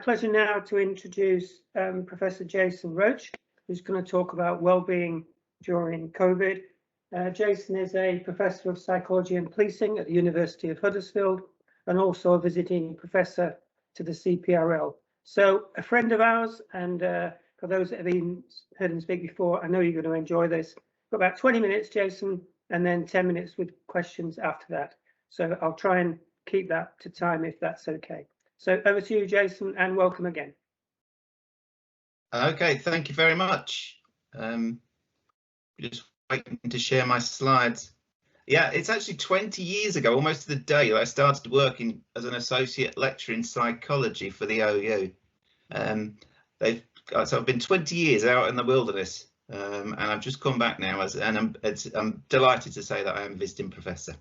Pleasure now to introduce Professor Jason Roach, who's going to talk about well-being during COVID. Jason is a professor of psychology and policing at the University of Huddersfield and also a visiting professor to the CPRL. So a friend of ours, and for those that have heard him speak before, I know you're going to enjoy this. Got about 20 minutes, Jason, and then 10 minutes with questions after that. So I'll try and keep that to time if that's okay. So over to you, Jason, and welcome again. Okay, thank you very much. Just waiting to share my slides. Yeah, it's actually 20 years ago, almost to the day, that I started working as an associate lecturer in psychology for the OU. So I've been 20 years out in the wilderness, and I've just come back now, and I'm delighted to say that I am a visiting professor.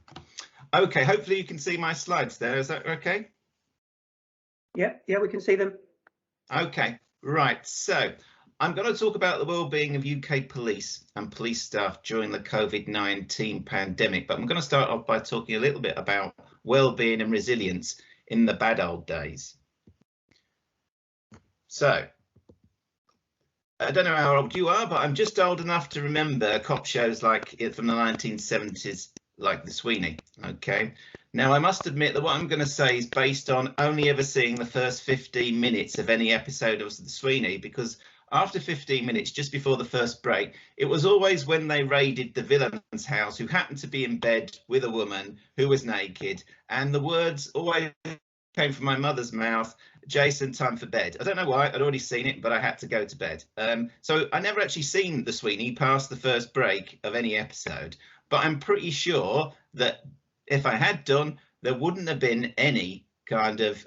Okay, hopefully you can see my slides there. Is that okay? Yeah, we can see them. Okay, right. So I'm going to talk about the well-being of UK police and police staff during the COVID-19 pandemic, but I'm going to start off by talking a little bit about well-being and resilience in the bad old days. So I don't know how old you are, but I'm just old enough to remember cop shows like it from the 1970s, like the Sweeney. Okay. Now, I must admit that what I'm going to say is based on only ever seeing the first 15 minutes of any episode of the Sweeney, because after 15 minutes, just before the first break, it was always when they raided the villain's house, who happened to be in bed with a woman who was naked, and the words always came from my mother's mouth, "Jason, time for bed." I don't know why, I'd already seen it, but I had to go to bed. So I never actually seen the Sweeney past the first break of any episode, but I'm pretty sure that if I had done, there wouldn't have been any kind of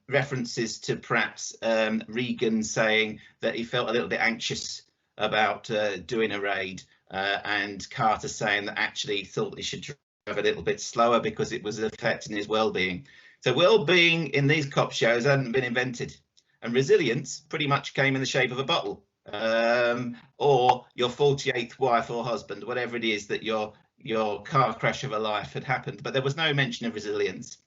references to perhaps Regan saying that he felt a little bit anxious about doing a raid, and Carter saying that actually he thought he should drive a little bit slower because it was affecting his well-being. So well-being in these cop shows hadn't been invented, and resilience pretty much came in the shape of a bottle, or your 48th wife or husband, whatever it is that your car crash of a life had happened, but there was no mention of resilience.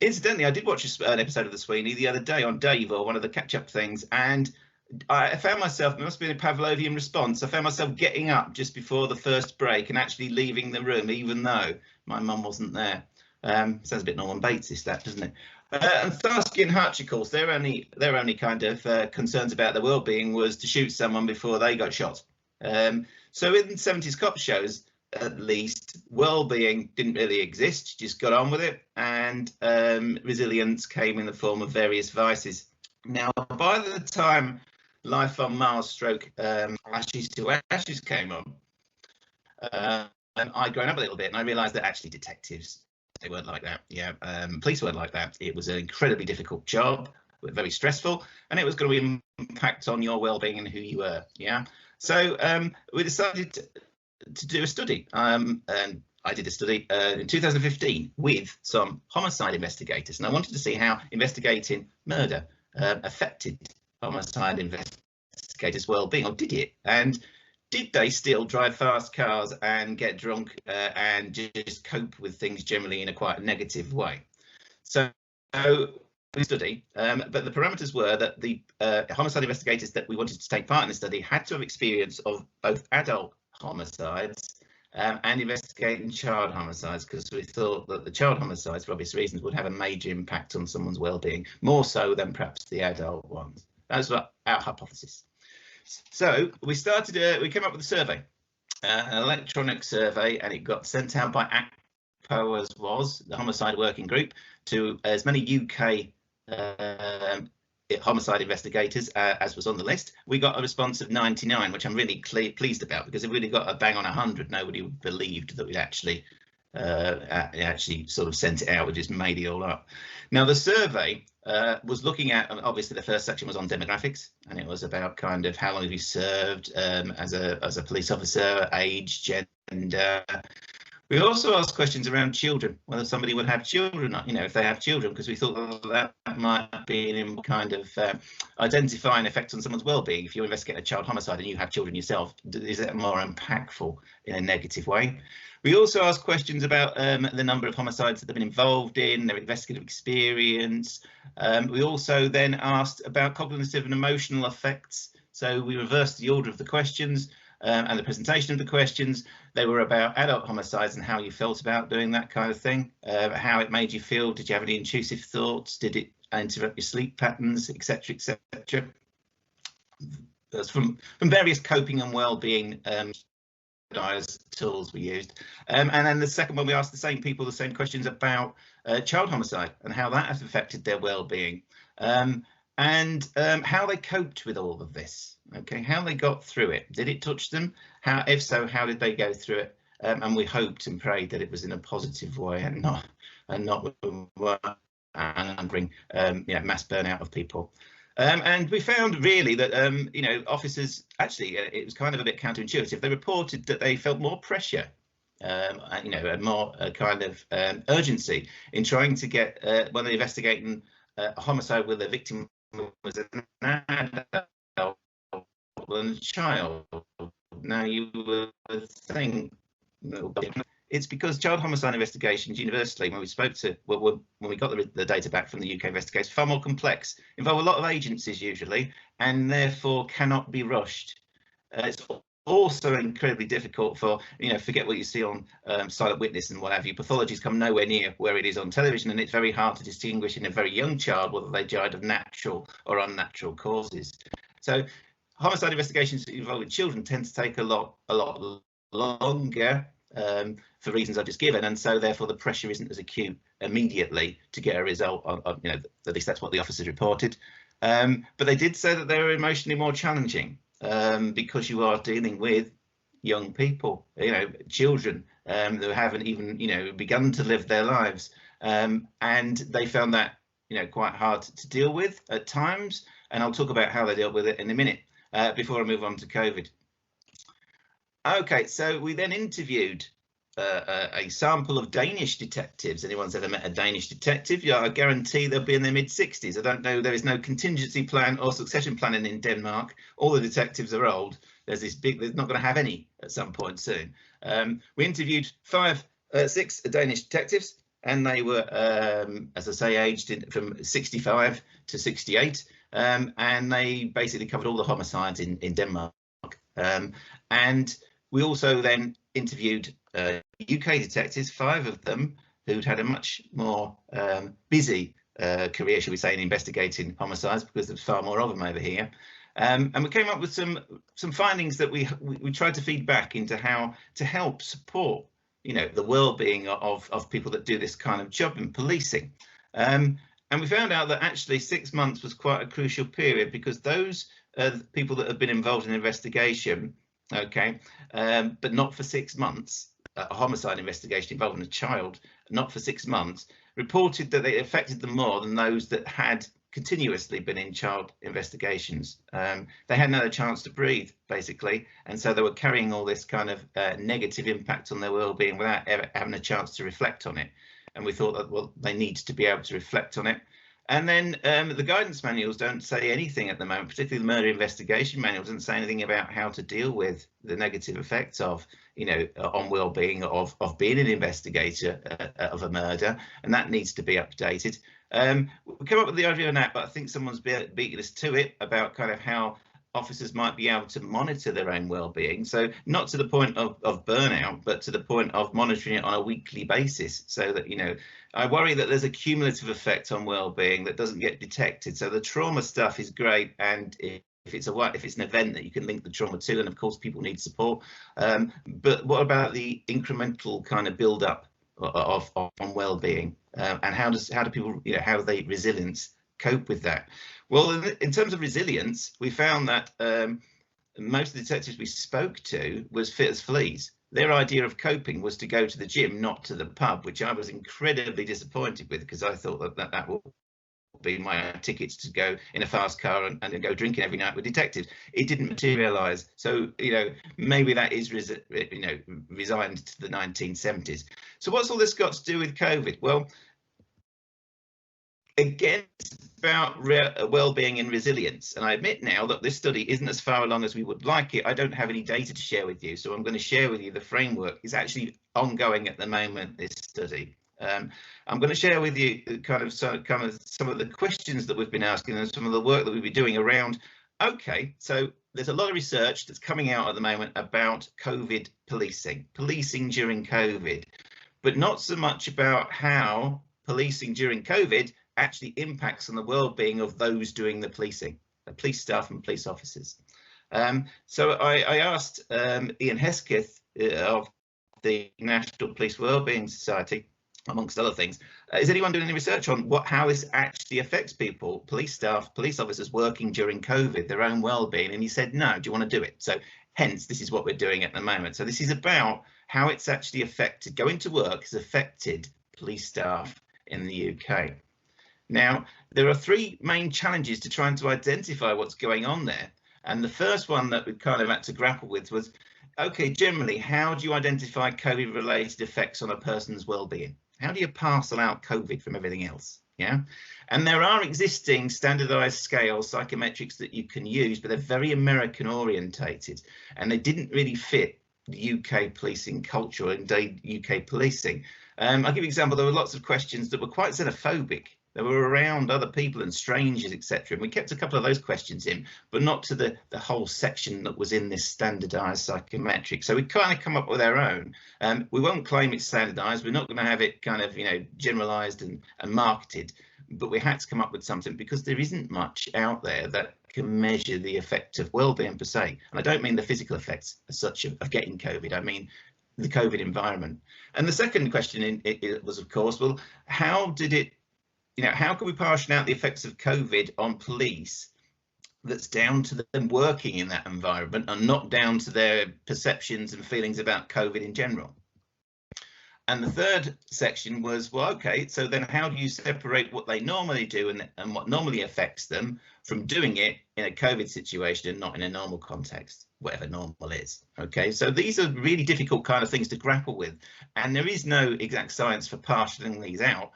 Incidentally, I did watch an episode of the Sweeney the other day on Dave, or one of the catch-up things, and I found myself, it must have been a Pavlovian response, I found myself getting up just before the first break and actually leaving the room, even though my mum wasn't there. Sounds a bit Norman Bates-ish, that, doesn't it? And Starsky and Hutch, of course, their only kind of concerns about their well-being was to shoot someone before they got shot. So in 70s cop shows, at least, well-being didn't really exist, just got on with it, and resilience came in the form of various vices. Now, by the time Life on Mars stroke Ashes to Ashes came on, I'd grown up a little bit, and I realised that actually detectives, they weren't like that. Yeah, police weren't like that. It was an incredibly difficult job, very stressful, and it was going to impact on your well-being and who you were. Yeah. So we decided to do a study, and I did a study in 2015 with some homicide investigators, and I wanted to see how investigating murder affected homicide investigators' well-being, or did it? And did they still drive fast cars and get drunk and just cope with things generally in a quite negative way? So we study, but the parameters were that the homicide investigators that we wanted to take part in the study had to have experience of both adult homicides and investigating child homicides, because we thought that the child homicides, for obvious reasons, would have a major impact on someone's well-being, more so than perhaps the adult ones. That was our hypothesis. So we came up with a survey, an electronic survey, and it got sent out by ACPO, as was the Homicide Working Group, to as many UK homicide investigators as was on the list. We got a response of 99, which I'm really pleased about, because if we'd have got a bang on 100, nobody would have believed that we'd actually sort of sent it out. We just made it all up. Now, the survey was looking at, obviously the first section was on demographics, and it was about kind of how long have you served as a police officer, age, gender. We also asked questions around children, whether somebody would have children, you know, if they have children, because we thought that might be an kind of identifying effect on someone's well-being. If you investigate a child homicide and you have children yourself, is that more impactful in a negative way? We also asked questions about the number of homicides that they've been involved in, their investigative experience. We also then asked about cognitive and emotional effects. So we reversed the order of the questions and the presentation of the questions. They were about adult homicides and how you felt about doing that kind of thing, how it made you feel. Did you have any intrusive thoughts? Did it interrupt your sleep patterns, etc., etc.? That's from various coping and well-being tools we used. And then the second one, we asked the same people the same questions about child homicide and how that has affected their well-being, and how they coped with all of this. Okay, how they got through it. Did it touch them? How, if so, how did they go through it? And we hoped and prayed that it was in a positive way and not bring mass burnout of people. And we found really that officers, actually it was kind of a bit counterintuitive. They reported that they felt more pressure, and more kind of urgency in trying to get when they're investigating a homicide where the victim was an adult than a child. Now you would think it's because child homicide investigations universally, when we spoke to, when we got the data back from the UK investigators, far more complex, involve a lot of agencies usually, and therefore cannot be rushed. It's also incredibly difficult for, forget what you see on Silent Witness and what have you. Pathologies come nowhere near where it is on television, and it's very hard to distinguish in a very young child whether they died of natural or unnatural causes. So homicide investigations involving children tend to take a lot longer, for reasons I've just given, and so therefore the pressure isn't as acute immediately to get a result on at least that's what the officers reported. But they did say that they were emotionally more challenging, because you are dealing with young people, children who haven't even begun to live their lives, and they found that quite hard to deal with at times, and I'll talk about how they dealt with it in a minute before I move on to COVID. Okay, so we then interviewed a sample of Danish detectives. Anyone's ever met a Danish detective? Yeah, I guarantee they'll be in their mid-60s. I don't know, there is no contingency plan or succession planning in Denmark. All the detectives are old. There's not going to have any at some point soon. We interviewed six Danish detectives, and they were, as I say, aged from 65 to 68, and they basically covered all the homicides in Denmark. And we also then interviewed UK detectives, 5 of them, who'd had a much more busy career, shall we say, in investigating homicides, because there's far more of them over here. And we came up with some findings that we tried to feed back into how to help support, the well-being of people that do this kind of job in policing. And we found out that actually 6 months was quite a crucial period, because those people that have been involved in investigation, okay, but not for 6 months, a homicide investigation involving a child, not for 6 months, reported that it affected them more than those that had continuously been in child investigations. They had no chance to breathe, basically, and so they were carrying all this kind of negative impact on their well-being without ever having a chance to reflect on it. And we thought that, well, they need to be able to reflect on it. And then the guidance manuals don't say anything at the moment, particularly the murder investigation manual doesn't say anything about how to deal with the negative effects of, on well-being of being an investigator of a murder, and that needs to be updated. We came up with the idea of that, but I think someone's beaten us to it about kind of how officers might be able to monitor their own well-being, so not to the point of burnout, but to the point of monitoring it on a weekly basis, so that I worry that there's a cumulative effect on well-being that doesn't get detected. So the trauma stuff is great, and if it's an event that you can link the trauma to, and of course people need support, but what about the incremental kind of build up on well-being, and how do people, how do they resilience cope with that? Well, in terms of resilience, we found that most of the detectives we spoke to was fit as fleas. Their idea of coping was to go to the gym, not to the pub, which I was incredibly disappointed with, because I thought that would be my tickets to go in a fast car and go drinking every night with detectives. It didn't materialise. So, maybe that is, resigned to the 1970s. So what's all this got to do with COVID? Well, again, it's about well-being and resilience. And I admit now that this study isn't as far along as we would like it. I don't have any data to share with you, so I'm going to share with you the framework. It's actually ongoing at the moment, this study. I'm going to share with you kind of some of the questions that we've been asking and some of the work that we've been doing around. Okay, so there's a lot of research that's coming out at the moment about COVID policing during COVID, but not so much about how policing during COVID actually impacts on the well-being of those doing the policing, the police staff and police officers. So I asked Ian Hesketh of the National Police Wellbeing Society, amongst other things, is anyone doing any research on how this actually affects people, police staff, police officers working during COVID, their own well-being? And he said, no. Do you want to do it? So hence, this is what we're doing at the moment. So this is about how it's actually affected, going to work has affected police staff in the UK. Now, there are three main challenges to trying to identify what's going on there. And the first one that we kind of had to grapple with was, okay, generally, how do you identify COVID-related effects on a person's well-being? How do you parcel out COVID from everything else? Yeah, and there are existing standardized scales, psychometrics that you can use, but they're very American orientated, and they didn't really fit the UK policing culture or indeed UK policing. I'll give you an example. There were lots of questions that were quite xenophobic. They were around other people and strangers, etc. And we kept a couple of those questions in, but not to the whole section that was in this standardized psychometric. So we kind of come up with our own. We won't claim it's standardized. We're not going to have it kind of, generalized and marketed, but we had to come up with something because there isn't much out there that can measure the effect of well-being per se. And I don't mean the physical effects as such of getting COVID. I mean the COVID environment. And the second question it was, of course, well, how did it, how can we portion out the effects of COVID on police that's down to them working in that environment and not down to their perceptions and feelings about COVID in general? And the third section was, well, okay, so then how do you separate what they normally do and what normally affects them from doing it in a COVID situation and not in a normal context, whatever normal is? Okay, so these are really difficult kind of things to grapple with, and there is no exact science for parceling these out.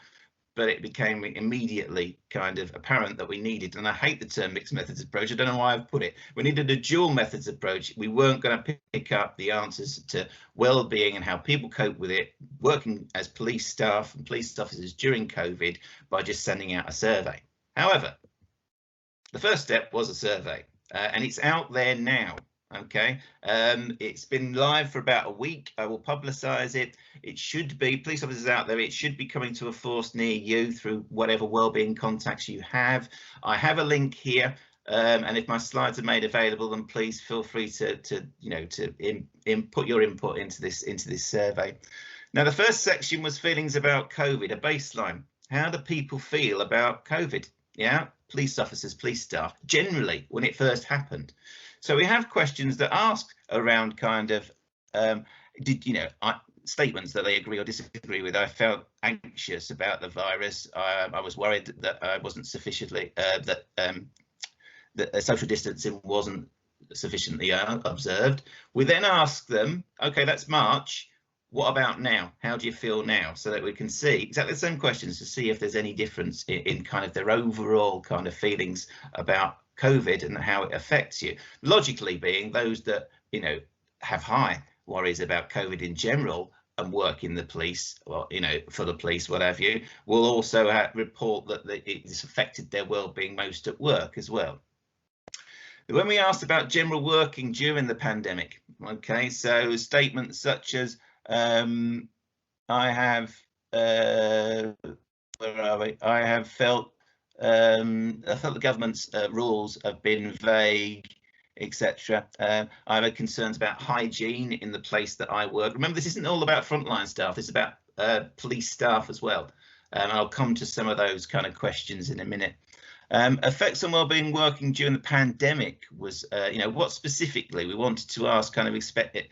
But it became immediately kind of apparent that we needed, and I hate the term mixed methods approach, I don't know why I've put it, we needed a dual methods approach. We weren't going to pick up the answers to well-being and how people cope with it, working as police staff and police officers during COVID by just sending out a survey. However, the first step was a survey, and it's out there now. Okay, it's been live for about a week. I will publicise it. It should be, police officers out there, it should be coming to a force near you through whatever wellbeing contacts you have. I have a link here, and if my slides are made available, then please feel free to input your input into this survey. Now, the first section was feelings about COVID, a baseline. How do people feel about COVID? Yeah, police officers, police staff, generally when it first happened. So we have questions that ask around kind of, statements that they agree or disagree with. I felt anxious about the virus. I was worried that I wasn't sufficiently, that social distancing wasn't sufficiently observed. We then ask them, okay, that's March. What about now? How do you feel now? So that we can see exactly the same questions to see if there's any difference in kind of their overall kind of feelings about COVID and how it affects you. Logically being those that, have high worries about COVID in general and work in the police, or, for the police, what have you, will also report that it's affected their well-being most at work as well. When we asked about general working during the pandemic, okay, so statements such as, I have felt the government's rules have been vague, etc. I have had concerns about hygiene in the place that I work. Remember, this isn't all about frontline staff, it's about police staff as well. And I'll come to some of those kind of questions in a minute. Effects on wellbeing working during the pandemic was, what specifically we wanted to ask, kind of expect it,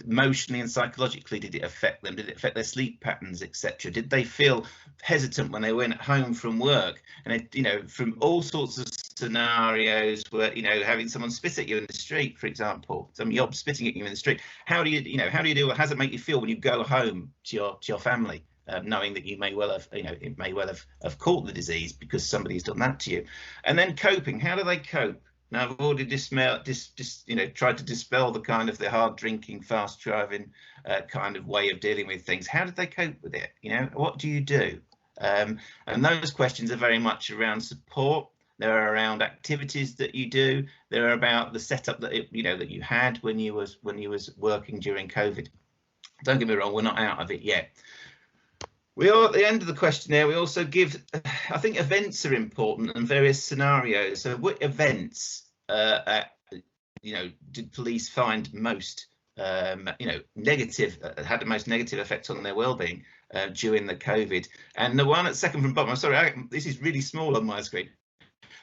emotionally and psychologically, did it affect them? Did it affect their sleep patterns, etc.? Did they feel hesitant when they went home from work? And from all sorts of scenarios where, having someone spit at you in the street, for example, some yob spitting at you in the street. How do you, how do you deal? How does it make you feel when you go home to your family knowing that you may well have, it may well have caught the disease because somebody's done that to you. And then coping, how do they cope? Now, I've already tried to dispel the kind of the hard drinking, fast driving kind of way of dealing with things. How did they cope with it? What do you do? And those questions are very much around support. They're around activities that you do. They're about the setup that that you had when you was working during COVID. Don't get me wrong, we're not out of it yet. We are at the end of the questionnaire. We also give, I think events are important and various scenarios. So what events, did police find most, negative, had the most negative effect on their well-being during the COVID? And the one at second from bottom, I'm sorry, this is really small on my screen.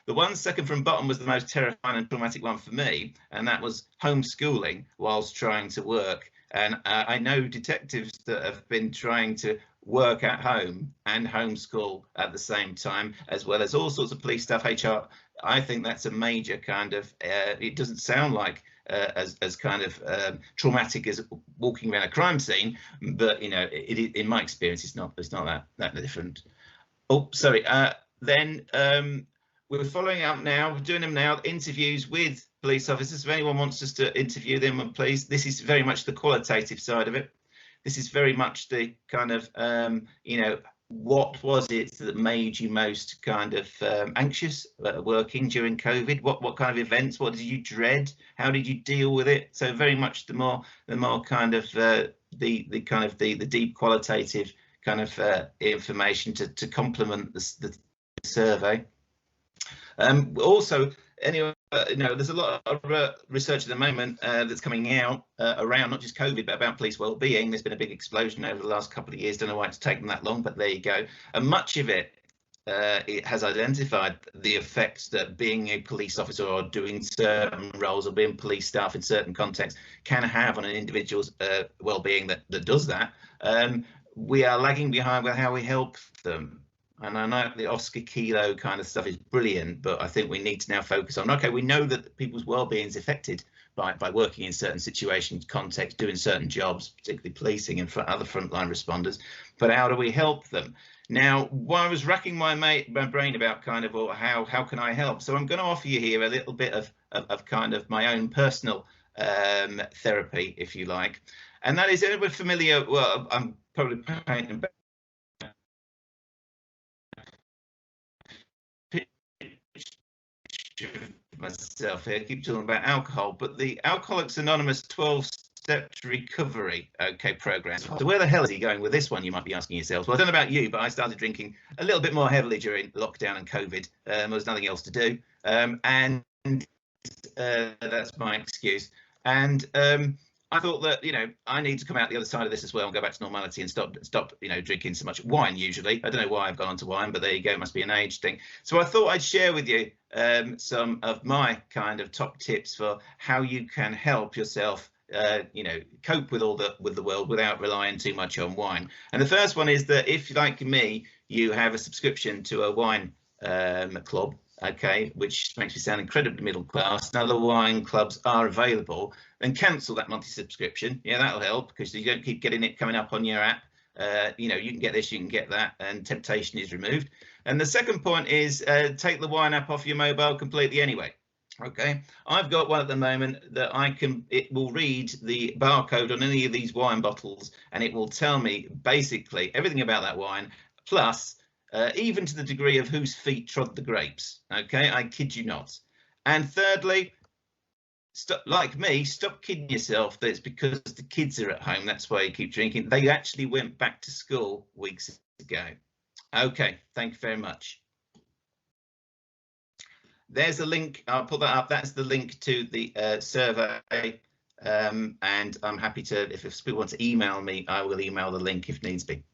The one second from bottom was the most terrifying and traumatic one for me, and that was homeschooling whilst trying to work. And I know detectives that have been trying to work at home and homeschool at the same time, as well as all sorts of police staff, HR. I think that's a major kind of, it doesn't sound like as kind of traumatic as walking around a crime scene, but in my experience, it's not that different. Oh, sorry. Then we're following up now, we're doing them now, interviews with police officers. If anyone wants us to interview them, please. This is very much the qualitative side of it. This is very much the kind of, what was it that made you most kind of anxious working during COVID? What kind of events? What did you dread? How did you deal with it? So very much the more kind of the deep qualitative kind of information to complement the survey. Also, anyway, there's a lot of research at the moment that's coming out around not just COVID, but about police well-being. There's been a big explosion over the last couple of years. Don't know why it's taken that long, but there you go. And much of it, it has identified the effects that being a police officer or doing certain roles or being police staff in certain contexts can have on an individual's well-being that does that. We are lagging behind with how we help them. And I know the Oscar Kilo kind of stuff is brilliant, but I think we need to now focus on, okay, we know that people's well-being is affected by working in certain situations, contexts, doing certain jobs, particularly policing and other frontline responders, but how do we help them? Now, while I was racking my brain about kind of, well, how can I help? So I'm going to offer you here a little bit of kind of my own personal therapy, if you like. And that is, anybody familiar, well, I'm probably painting myself here, I keep talking about alcohol, but the Alcoholics Anonymous 12-step recovery program. So where the hell is he going with this one, you might be asking yourselves? Well, I don't know about you, but I started drinking a little bit more heavily during lockdown and COVID. There was nothing else to do, and that's my excuse. And I thought that, I need to come out the other side of this as well and go back to normality and stop, drinking so much wine usually. I don't know why I've gone on to wine, but there you go. It must be an age thing. So I thought I'd share with you some of my kind of top tips for how you can help yourself, cope with the world without relying too much on wine. And the first one is that if, like me, you have a subscription to a wine club, which makes me sound incredibly middle class, and other wine clubs are available, then cancel that monthly subscription. Yeah, that'll help, because you don't keep getting it coming up on your app. You can get this, you can get that, and temptation is removed. And the second point is take the wine app off your mobile completely anyway. Okay, I've got one at the moment that it will read the barcode on any of these wine bottles, and it will tell me basically everything about that wine, plus even to the degree of whose feet trod the grapes. Okay, I kid you not. And thirdly, like me, stop kidding yourself that it's because the kids are at home, that's why you keep drinking. They actually went back to school weeks ago. Okay, thank you very much. There's a link, I'll put that up. That's the link to the survey. And I'm happy to, if people want to email me, I will email the link if needs be.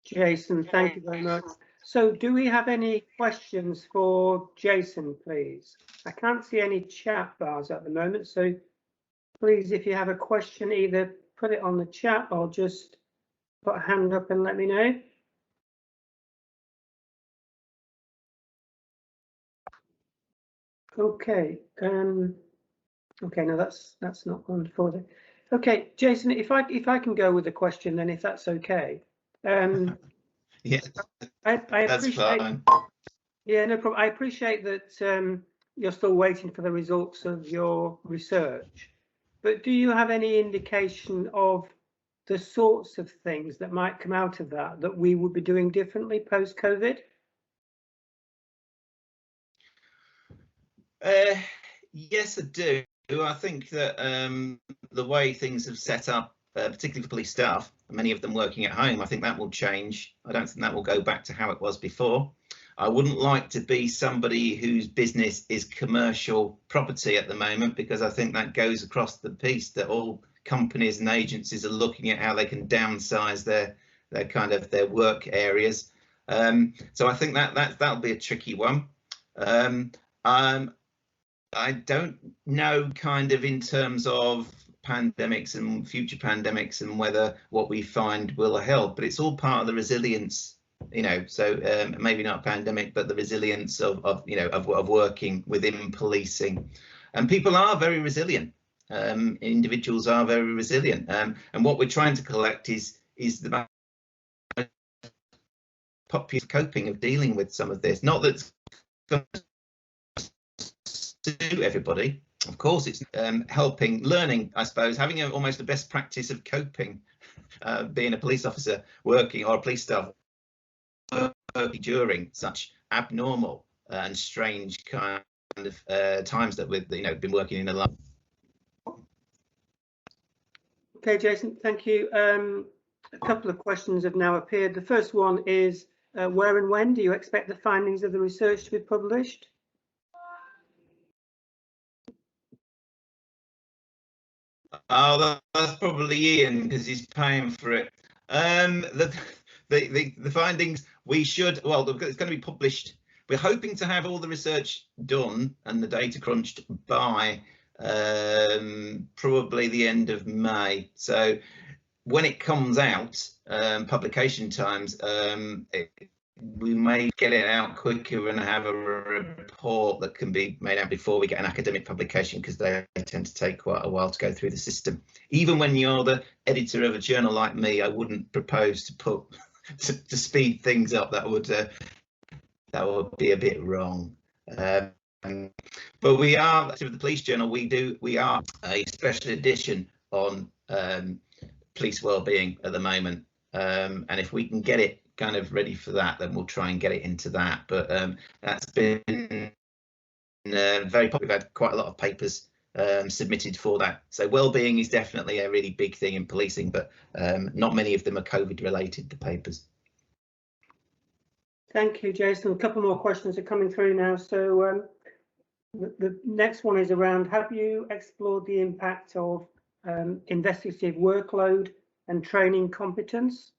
Jason, thank you very much. So do we have any questions for Jason, please? I can't see any chat bars at the moment, so please, if you have a question, either put it on the chat or just put a hand up and let me know. Okay, okay, no, that's not gone forward. Okay, Jason, if I can go with a question then, if that's okay. Yeah, I that's appreciate. fine. Yeah, no problem. I appreciate that you're still waiting for the results of your research, but do you have any indication of the sorts of things that might come out of that we would be doing differently post-COVID? Yes, I do. I think that the way things have set up, particularly for police staff, many of them working at home, I think that will change. I don't think that will go back to how it was before. I wouldn't like to be somebody whose business is commercial property at the moment, because I think that goes across the piece that all companies and agencies are looking at how they can downsize their kind of their work areas. So I think that'll be a tricky one. I don't know kind of in terms of pandemics and future pandemics and whether what we find will help, but it's all part of the resilience, you know. So maybe not pandemic, but the resilience of working within policing, and people are very resilient. Individuals are very resilient, and what we're trying to collect is the popular coping of dealing with some of this. Not that to everybody, of course, it's helping, learning, I suppose, having almost a best practice of coping, being a police officer working, or a police staff working during such abnormal and strange kind of times that we've been working in a lot. Okay, Jason, thank you. A couple of questions have now appeared. The first one is, where and when do you expect the findings of the research to be published? Oh, that's probably Ian, because he's paying for it. The findings, we should, well, it's going to be published. We're hoping to have all the research done and the data crunched by probably the end of May. So when it comes out, publication times, we may get it out quicker and have a report that can be made out before we get an academic publication, because they tend to take quite a while to go through the system. Even when you're the editor of a journal like me, I wouldn't propose to put to speed things up. That would be a bit wrong. But we are, with the police journal, we are a special edition on police wellbeing at the moment, and if we can get it kind of ready for that, then we'll try and get it into that. But that's been very popular. We've had quite a lot of papers submitted for that. So wellbeing is definitely a really big thing in policing, but not many of them are COVID related, the papers. Thank you, Jason. A couple more questions are coming through now. So the next one is around, have you explored the impact of investigative workload and training competence?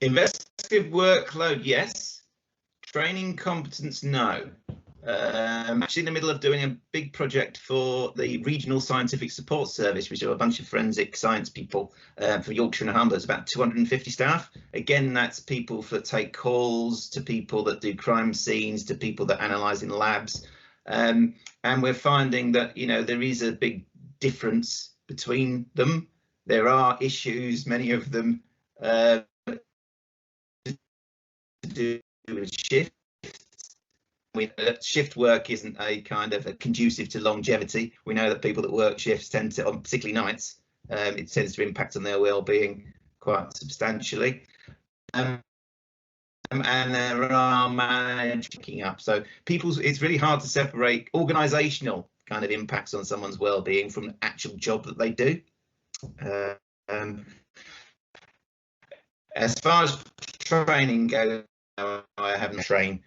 Investigative workload, yes. Training competence, no. I'm actually in the middle of doing a big project for the Regional Scientific Support Service, which are a bunch of forensic science people for Yorkshire and Humber. It's about 250 staff. Again, that's people that take calls, to people that do crime scenes, to people that analyse in labs. And we're finding that, there is a big difference between them. There are issues, many of them, to do with shifts. Shift work isn't a kind of a conducive to longevity. We know that people that work shifts tend to, on particularly nights, it tends to impact on their well-being quite substantially. And there are managing up. So it's really hard to separate organisational kind of impacts on someone's well-being from the actual job that they do. As far as training goes, I haven't trained.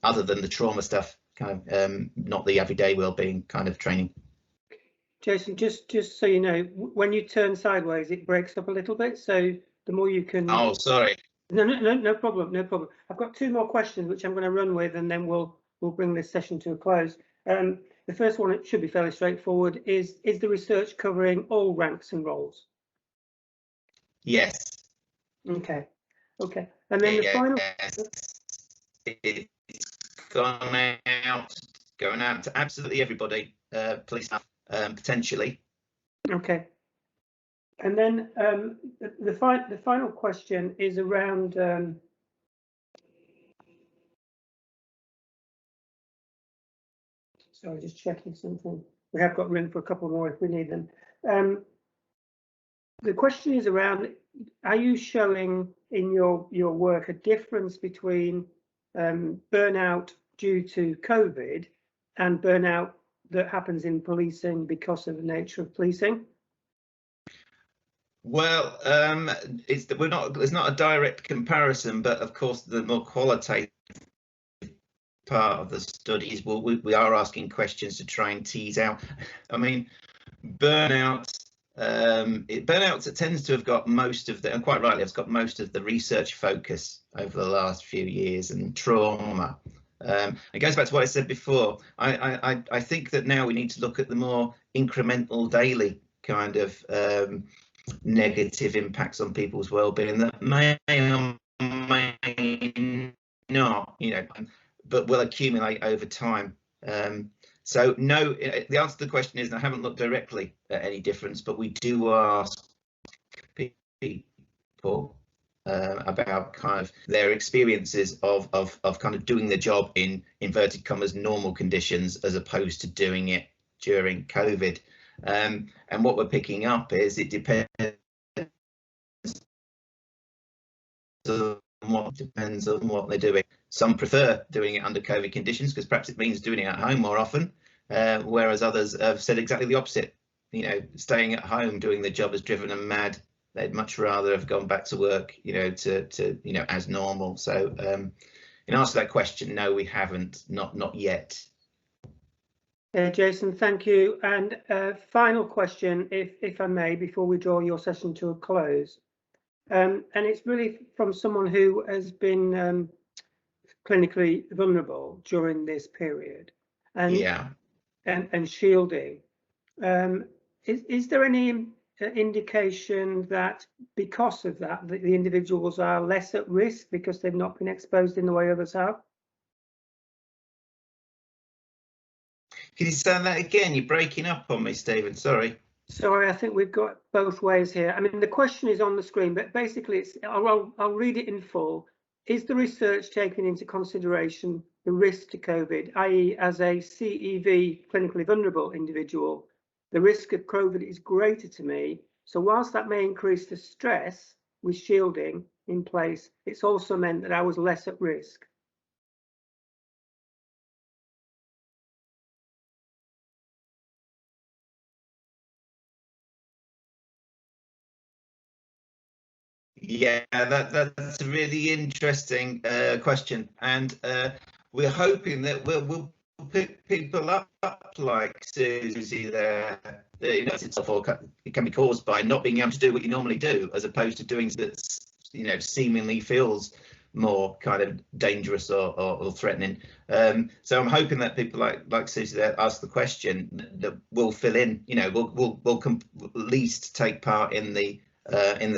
Other than the trauma stuff, kind of not the everyday well-being kind of training. Jason, just so you know, when you turn sideways, it breaks up a little bit. So the more you can. Oh, sorry. No problem. No problem. I've got two more questions which I'm going to run with, and then we'll bring this session to a close. The first one, it should be fairly straightforward. Is the research covering all ranks and roles? Yes. Okay. And then the final. It's going out to absolutely everybody, police staff, potentially. Okay. And then the final question is around sorry, just checking something. We have got room for a couple more if we need them. The question is around, are you showing in your work a difference between burnout due to COVID and burnout that happens in policing because of the nature of policing? Well, there's not a direct comparison, but of course the more qualitative part of the studies, we are asking questions to try and tease out. I mean, burnout it tends to have got most of the, and quite rightly, it's got most of the research focus over the last few years, and trauma. It goes back to what I said before. I think that now we need to look at the more incremental daily kind of negative impacts on people's well-being that may or may not, but will accumulate over time. So no, the answer to the question is I haven't looked directly at any difference, but we do ask people about kind of their experiences of kind of doing the job in inverted commas normal conditions as opposed to doing it during COVID. And what we're picking up is it depends on what they're doing. Some prefer doing it under COVID conditions because perhaps it means doing it at home more often, whereas others have said exactly the opposite. Staying at home doing the job has driven them mad. They'd much rather have gone back to work, as normal. So in answer to that question, no, we haven't, not yet. Jason, thank you. And final question, if I may, before we draw your session to a close. And it's really from someone who has been clinically vulnerable during this period, and shielding. Is there any indication that because of that, the individuals are less at risk because they've not been exposed in the way others have? Can you say that again? You're breaking up on me, Stephen. Sorry. Sorry, I think we've got both ways here. I mean, the question is on the screen, but basically, I'll read it in full. Is the research taking into consideration the risk to COVID, i.e. as a CEV, clinically vulnerable individual, the risk of COVID is greater to me. So whilst that may increase the stress with shielding in place, it's also meant that I was less at risk. Yeah, that's a really interesting question, and we're hoping that we'll pick people up like Susie there. It can be caused by not being able to do what you normally do, as opposed to doing that seemingly feels more kind of dangerous or threatening. So I'm hoping that people like Susie there ask the question that will fill in. Will at least take part in the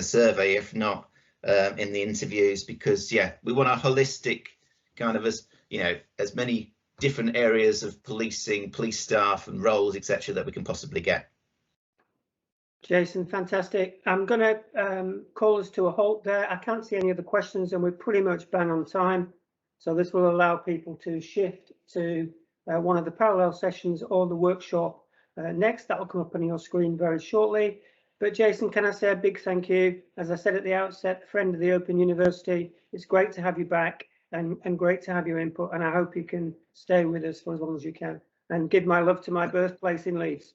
survey, if not in the interviews, because we want a holistic kind of as many different areas of policing, police staff and roles, etc., that we can possibly get. Jason, fantastic. I'm going to call us to a halt there. I can't see any other questions and we're pretty much bang on time. So this will allow people to shift to one of the parallel sessions or the workshop next. That will come up on your screen very shortly. But Jason, can I say a big thank you? As I said at the outset, friend of the Open University, it's great to have you back and great to have your input. And I hope you can stay with us for as long as you can. And give my love to my birthplace in Leeds.